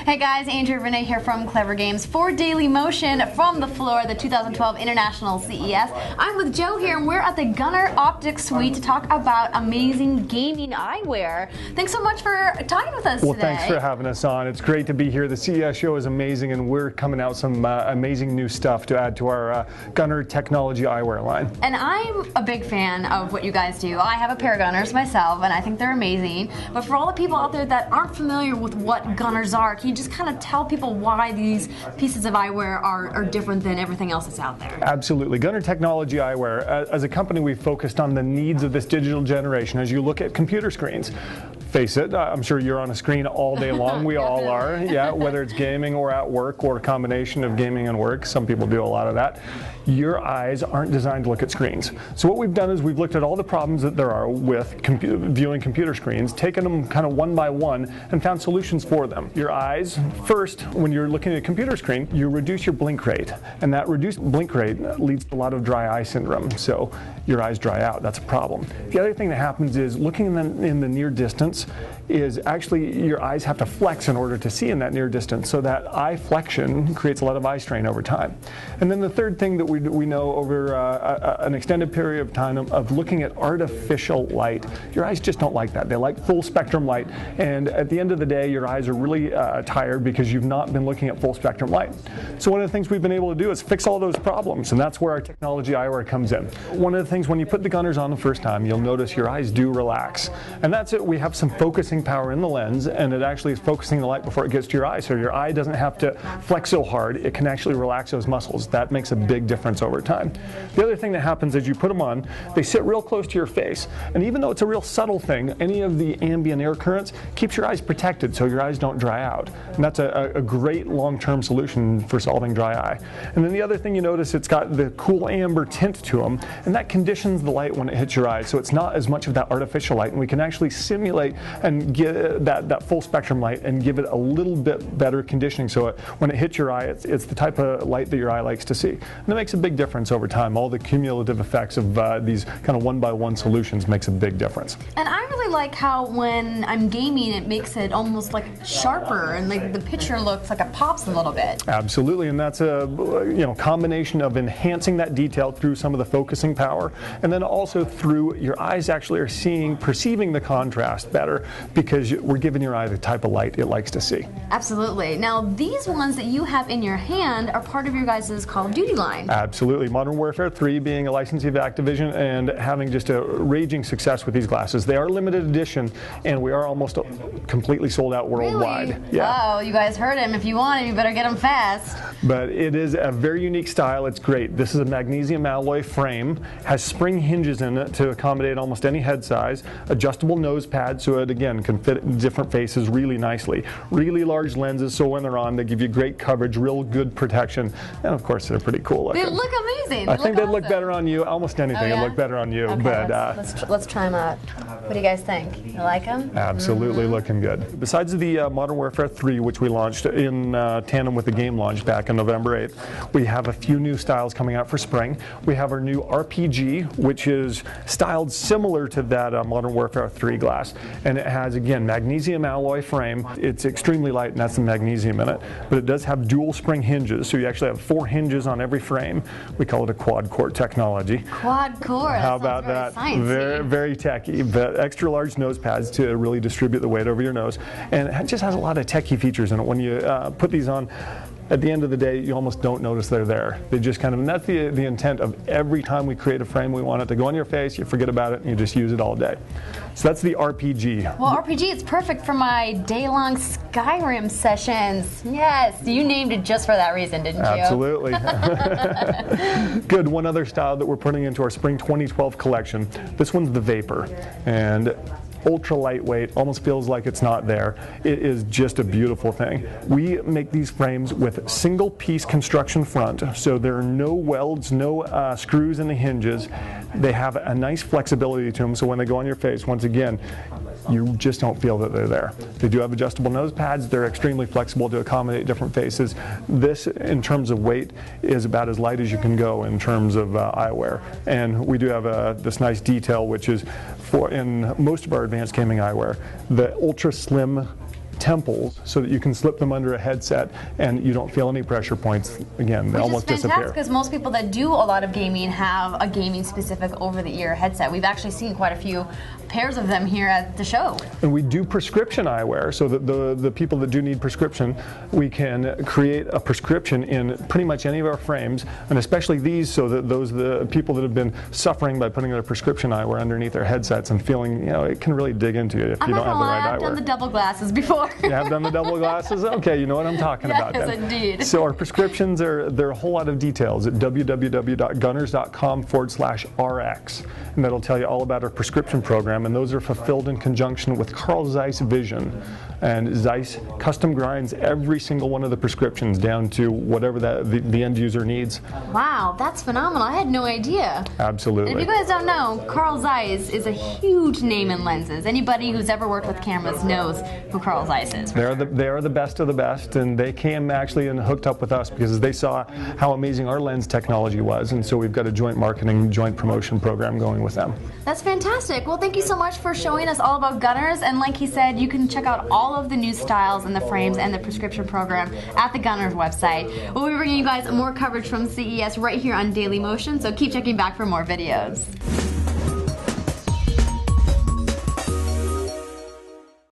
Hey guys, Andrea Renee here from Clever Games for Daily Motion from the floor of the 2012 International CES. I'm with Joe here and we're at the Gunnar Optiks suite to talk about amazing gaming eyewear. Thanks so much for talking with us today. Well, thanks for having us on. It's great to be here. The CES show is amazing and we're coming out some amazing new stuff to add to our Gunnar technology eyewear line. And I'm a big fan of what you guys do. I have a pair of Gunnars myself and I think they're amazing. But for all the people out there that aren't familiar with what Gunnars are, can you just kind of tell people why these pieces of eyewear are different than everything else that's out there? Absolutely. Gunnar Technology Eyewear, as a company, we've focused on the needs of this digital generation. As you look at computer screens, face it, I'm sure you're on a screen all day long. We all are, yeah, whether it's gaming or at work or a combination of gaming and work. Some people do a lot of that. Your eyes aren't designed to look at screens. So what we've done is we've looked at all the problems that there are with viewing computer screens, taken them kind of one by one, and found solutions for them. Your eyes, first, when you're looking at a computer screen, you reduce your blink rate, and that reduced blink rate leads to a lot of dry eye syndrome. So your eyes dry out. That's a problem. The other thing that happens is looking in the near distance is actually your eyes have to flex in order to see in that near distance. So that eye flexion creates a lot of eye strain over time. And then the third thing that we know over an extended period of time of looking at artificial light, your eyes just don't like that. They like full spectrum light. And at the end of the day, your eyes are really tired because you've not been looking at full spectrum light. So one of the things we've been able to do is fix all those problems. And that's where our technology eyewear comes in. One of the things when you put the Gunnars on the first time, you'll notice your eyes do relax. And that's it. We have some focusing power in the lens, and it actually is focusing the light before it gets to your eye, so your eye doesn't have to flex so hard. It can actually relax those muscles. That makes a big difference over time. The other thing that happens as you put them on, they sit real close to your face, and even though it's a real subtle thing, any of the ambient air currents keeps your eyes protected so your eyes don't dry out. And that's a great long-term solution for solving dry eye. And then the other thing you notice, it's got the cool amber tint to them, and that conditions the light when it hits your eyes, so it's not as much of that artificial light, and we can actually simulate and get that full spectrum light and give it a little bit better conditioning so when it hits your eye, it's the type of light that your eye likes to see. And that makes a big difference over time. All the cumulative effects of these kind of one-by-one solutions makes a big difference. And I really like how when I'm gaming, it makes it almost like sharper and like the picture looks like it pops a little bit. Absolutely, and that's a combination of enhancing that detail through some of the focusing power, and then also through your eyes actually are perceiving the contrast better because we're giving your eye the type of light it likes to see. Absolutely. Now these ones that you have in your hand are part of your guys' Call of Duty line. Absolutely. Modern Warfare 3 being a licensee of Activision and having just a raging success with these glasses. They are limited edition and we are almost completely sold out worldwide. Really? Yeah. Oh, you guys heard him. If you want him, you better get him fast. But it is a very unique style. It's great. This is a magnesium alloy frame, has spring hinges in it to accommodate almost any head size, adjustable nose pad so it again can fit in different faces really nicely. Really large lenses so when they're on they give you great coverage, real good protection, and of course they're pretty cool looking. They look amazing. I think they'd look better on you. Almost anything would look better on you. Okay, but let's try them out. What do you guys think? You like them? Absolutely looking good. Besides the Modern Warfare 3, which we launched in tandem with the game launch back on November 8th, we have a few new styles coming out for spring. We have our new RPG, which is styled similar to that Modern Warfare 3 glass, and it has again magnesium alloy frame. It's extremely light, and that's the magnesium in it, but it does have dual spring hinges, so you actually have 4 hinges on every frame. We call it a quad core technology. Quad core. How about that? Very, very techy, but extra large nose pads to really distribute the weight over your nose, and it just has a lot of techy features in it. When you put these on, at the end of the day, you almost don't notice they're there. They just kind of, and that's the intent of every time we create a frame, we want it to go on your face, you forget about it, and you just use it all day. So that's the RPG. Well, RPG, it's perfect for my day-long Skyrim sessions. Yes, you named it just for that reason, didn't you? Absolutely. Good. One other style that we're putting into our Spring 2012 collection, this one's the Vapor. And ultra lightweight, almost feels like it's not there. It is just a beautiful thing. We make these frames with single piece construction front, so there are no welds, no screws in the hinges. They have a nice flexibility to them, so when they go on your face, once again, you just don't feel that they're there. They do have adjustable nose pads. They're extremely flexible to accommodate different faces. This, in terms of weight, is about as light as you can go in terms of eyewear. And we do have this nice detail, which is in most of our advanced gaming eyewear, the ultra slim temples so that you can slip them under a headset and you don't feel any pressure points. Again, they almost disappear. Which is fantastic because most people that do a lot of gaming have a gaming specific over-the-ear headset. We've actually seen quite a few pairs of them here at the show. And we do prescription eyewear, so that the people that do need prescription, we can create a prescription in pretty much any of our frames, and especially these, so that the people that have been suffering by putting their prescription eyewear underneath their headsets and feeling, you know, it can really dig into you if you don't have the right eyewear. I've done the double glasses before. You have done the double glasses? Okay, you know what I'm talking about then. Yes, indeed. So our prescriptions there are a whole lot of details at www.gunners.com/RX, and that'll tell you all about our prescription program, and those are fulfilled in conjunction with Carl Zeiss Vision. And Zeiss custom grinds every single one of the prescriptions down to whatever the end user needs. Wow, that's phenomenal. I had no idea. Absolutely. And if you guys don't know, Carl Zeiss is a huge name in lenses. Anybody who's ever worked with cameras knows who Carl Zeiss is. They are the best of the best, and they came actually and hooked up with us because they saw how amazing our lens technology was, and so we've got a joint marketing, joint promotion program going with them. That's fantastic. Well, thank you so much for showing us all about Gunners, and like he said, you can check out all of the new styles and the frames and the prescription program at the Gunners website. We'll be bringing you guys more coverage from CES right here on Daily Motion, so keep checking back for more videos.